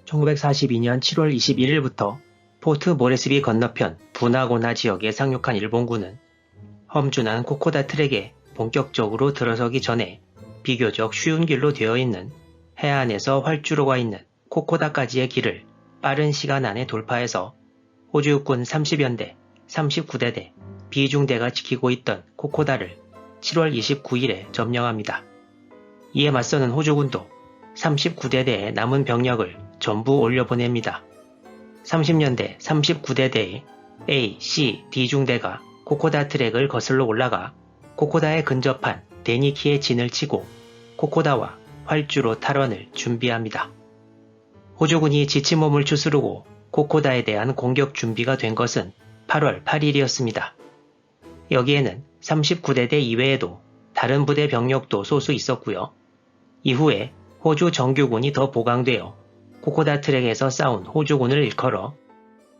1942년 7월 21일부터 포트 모레스비 건너편 부나고나 지역에 상륙한 일본군은 험준한 코코다 트랙에 본격적으로 들어서기 전에 비교적 쉬운 길로 되어 있는 해안에서 활주로가 있는 코코다까지의 길을 빠른 시간 안에 돌파해서 호주군 30여 대, 39대대, 비중대가 지키고 있던 코코다를 7월 29일에 점령합니다. 이에 맞서는 호주군도 39대대의 남은 병력을 전부 올려보냅니다. 30년대 39대대의 A, C, D 중대가 코코다 트랙을 거슬러 올라가 코코다에 근접한 데니키의 진을 치고 코코다와 활주로 탈환을 준비합니다. 호주군이 지친 몸을 추스르고 코코다에 대한 공격 준비가 된 것은 8월 8일이었습니다. 여기에는 39대대 이외에도 다른 부대 병력도 소수 있었고요. 이후에 호주 정규군이 더 보강되어 코코다 트랙에서 싸운 호주군을 일컬어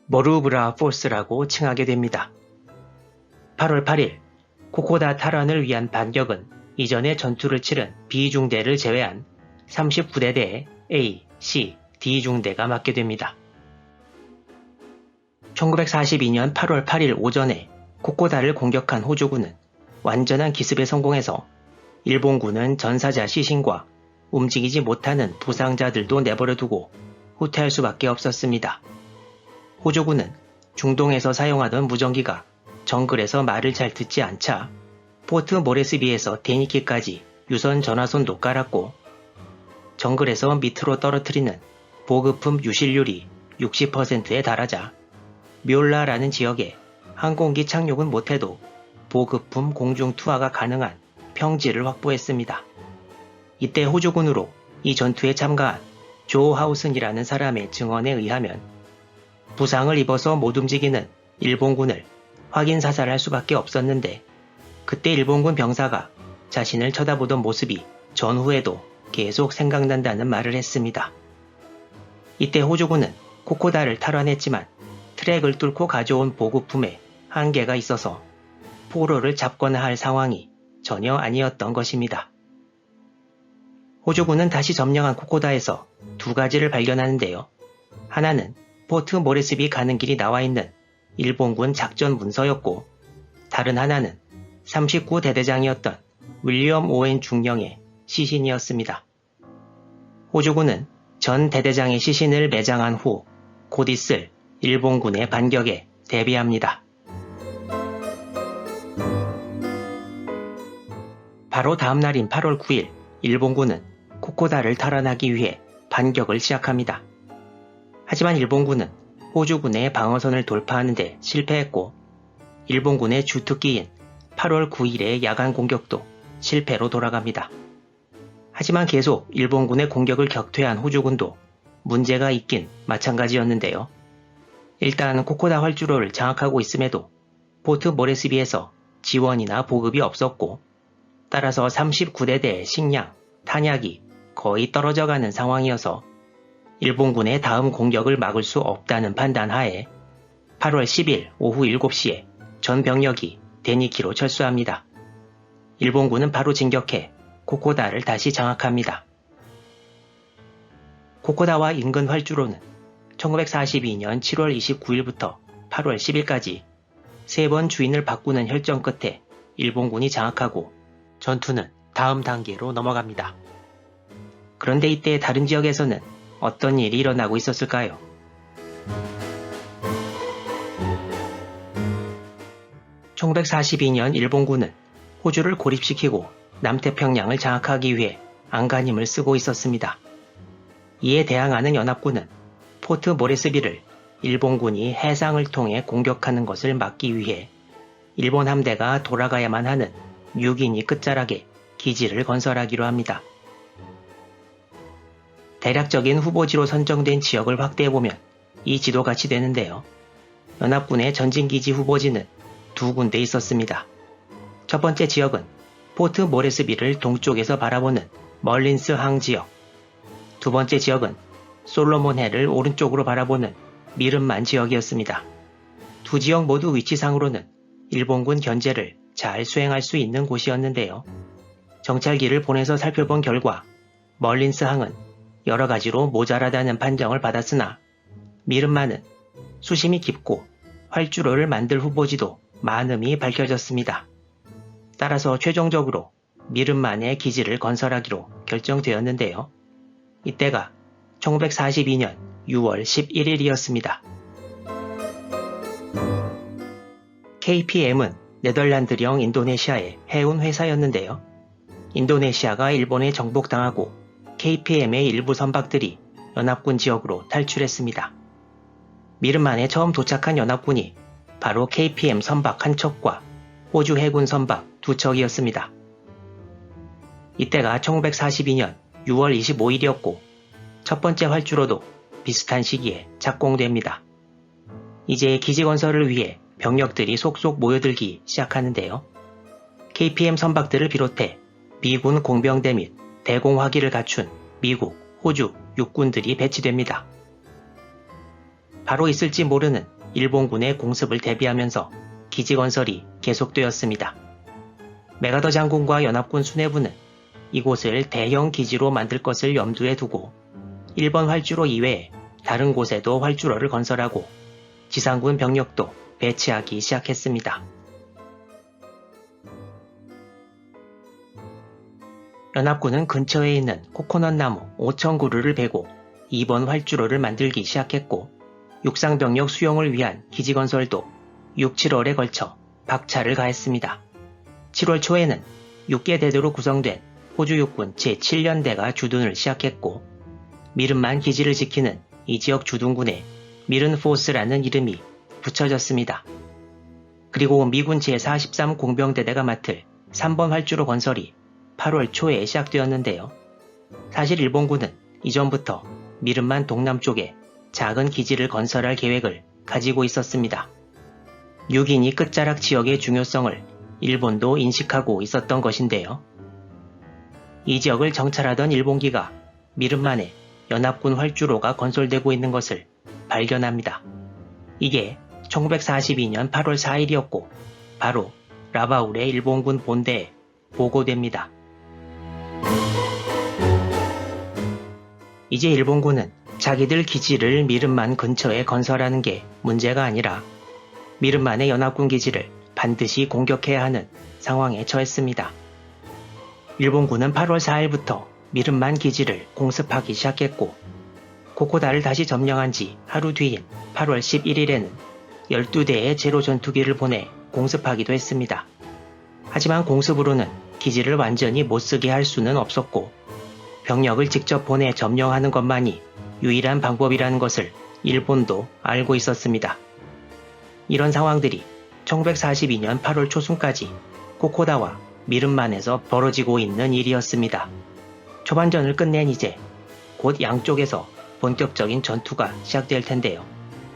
머루브라 포스라고 칭하게 됩니다. 8월 8일 코코다 탈환을 위한 반격은 이전에 전투를 치른 B중대를 제외한 39대대의 A, C, D 중대가 맡게 됩니다. 1942년 8월 8일 오전에 코코다를 공격한 호주군은 완전한 기습에 성공해서 일본군은 전사자 시신과 움직이지 못하는 부상자들도 내버려두고 후퇴할 수밖에 없었습니다. 호주군은 중동에서 사용하던 무전기가 정글에서 말을 잘 듣지 않자 포트 모레스비에서 데니키까지 유선 전화선도 깔았고 정글에서 밑으로 떨어뜨리는 보급품 유실률이 60%에 달하자 묠라라는 지역에 항공기 착륙은 못해도 보급품 공중 투하가 가능한 평지를 확보했습니다. 이때 호주군으로 이 전투에 참가한 조 하우슨이라는 사람의 증언에 의하면 부상을 입어서 못 움직이는 일본군을 확인 사살할 수밖에 없었는데 그때 일본군 병사가 자신을 쳐다보던 모습이 전후에도 계속 생각난다는 말을 했습니다. 이때 호주군은 코코다를 탈환했지만 트랙을 뚫고 가져온 보급품에 한계가 있어서 포로를 잡거나 할 상황이 전혀 아니었던 것입니다. 호주군은 다시 점령한 코코다에서 두 가지를 발견하는데요. 하나는 포트 모레스비 가는 길이 나와 있는 일본군 작전 문서였고 다른 하나는 39대대장이었던 윌리엄 오웬 중령의 시신이었습니다. 호주군은 전 대대장의 시신을 매장한 후 곧 있을 일본군의 반격에 대비합니다. 바로 다음 날인 8월 9일 일본군은 코코다를 탈환하기 위해 반격을 시작합니다. 하지만 일본군은 호주군의 방어선을 돌파하는 데 실패했고 일본군의 주특기인 8월 9일의 야간 공격도 실패로 돌아갑니다. 하지만 계속 일본군의 공격을 격퇴한 호주군도 문제가 있긴 마찬가지였는데요. 일단 코코다 활주로를 장악하고 있음에도 포트 모레스비에서 지원이나 보급이 없었고 따라서 39대대의 식량, 탄약이 거의 떨어져가는 상황이어서 일본군의 다음 공격을 막을 수 없다는 판단 하에 8월 10일 오후 7시에 전 병력이 데니키로 철수합니다. 일본군은 바로 진격해 코코다를 다시 장악합니다. 코코다와 인근 활주로는 1942년 7월 29일부터 8월 10일까지 3번 주인을 바꾸는 혈전 끝에 일본군이 장악하고 전투는 다음 단계로 넘어갑니다. 그런데 이때 다른 지역에서는 어떤 일이 일어나고 있었을까요? (1942년) 일본군은 호주를 고립시키고 남태평양을 장악하기 위해 안간힘을 쓰고 있었습니다. 이에 대항하는 연합군은 포트 모레스비를 일본군이 해상을 통해 공격하는 것을 막기 위해 일본 함대가 돌아가야만 하는 뉴기니 끝자락에 기지를 건설하기로 합니다. 대략적인 후보지로 선정된 지역을 확대해보면 이 지도같이 되는데요. 연합군의 전진기지 후보지는 두 군데 있었습니다. 첫 번째 지역은 포트 모레스비를 동쪽에서 바라보는 멀린스 항 지역, 두 번째 지역은 솔로몬 해를 오른쪽으로 바라보는 미름만 지역이었습니다. 두 지역 모두 위치상으로는 일본군 견제를 잘 수행할 수 있는 곳이었는데요. 정찰기를 보내서 살펴본 결과 멀린스 항은 여러 가지로 모자라다는 판정을 받았으나 미름만은 수심이 깊고 활주로를 만들 후보지도 많음이 밝혀졌습니다. 따라서 최종적으로 미름만의 기지를 건설하기로 결정되었는데요. 이때가 1942년 6월 11일이었습니다. KPM은 네덜란드령 인도네시아의 해운 회사였는데요. 인도네시아가 일본에 정복당하고 KPM의 일부 선박들이 연합군 지역으로 탈출했습니다. 미름만에 처음 도착한 연합군이 바로 KPM 선박 한 척과 호주 해군 선박 두 척이었습니다. 이때가 1942년 6월 25일이었고 첫 번째 활주로도 비슷한 시기에 착공됩니다. 이제 기지 건설을 위해 병력들이 속속 모여들기 시작하는데요. KPM 선박들을 비롯해 미군 공병대 및 대공화기를 갖춘 미국, 호주 육군들이 배치됩니다. 바로 있을지 모르는 일본군의 공습을 대비하면서 기지 건설이 계속되었습니다. 메가더 장군과 연합군 수뇌부는 이곳을 대형 기지로 만들 것을 염두에 두고 일본 활주로 이외에 다른 곳에도 활주로를 건설하고 지상군 병력도 배치하기 시작했습니다. 연합군은 근처에 있는 코코넛 나무 5,000그루를 베고 2번 활주로를 만들기 시작했고 육상병력 수용을 위한 기지 건설도 6, 7월에 걸쳐 박차를 가했습니다. 7월 초에는 6개 대대로 구성된 호주 육군 제7연대가 주둔을 시작했고 미름만 기지를 지키는 이 지역 주둔군에 미른포스라는 이름이 붙여졌습니다. 그리고 미군 제43 공병대대가 맡을 3번 활주로 건설이 8월 초에 시작되었는데요. 사실 일본군은 이전부터 미름만 동남쪽에 작은 기지를 건설할 계획을 가지고 있었습니다. 6인이 끝자락 지역의 중요성을 일본도 인식하고 있었던 것인데요. 이 지역을 정찰하던 일본기가 미름만에 연합군 활주로가 건설되고 있는 것을 발견합니다. 이게 1942년 8월 4일이었고 바로 라바울의 일본군 본대에 보고됩니다. 이제 일본군은 자기들 기지를 미름만 근처에 건설하는 게 문제가 아니라 미름만의 연합군 기지를 반드시 공격해야 하는 상황에 처했습니다. 일본군은 8월 4일부터 미름만 기지를 공습하기 시작했고 코코다를 다시 점령한 지 하루 뒤인 8월 11일에는 12대의 제로 전투기를 보내 공습하기도 했습니다. 하지만 공습으로는 기지를 완전히 못쓰게 할 수는 없었고 병력을 직접 보내 점령하는 것만이 유일한 방법이라는 것을 일본도 알고 있었습니다. 이런 상황들이 1942년 8월 초순까지 코코다와 미름만에서 벌어지고 있는 일이었습니다. 초반전을 끝낸 이제 곧 양쪽에서 본격적인 전투가 시작될 텐데요.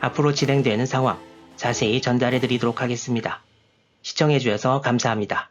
앞으로 진행되는 상황 자세히 전달해 드리도록 하겠습니다. 시청해 주셔서 감사합니다.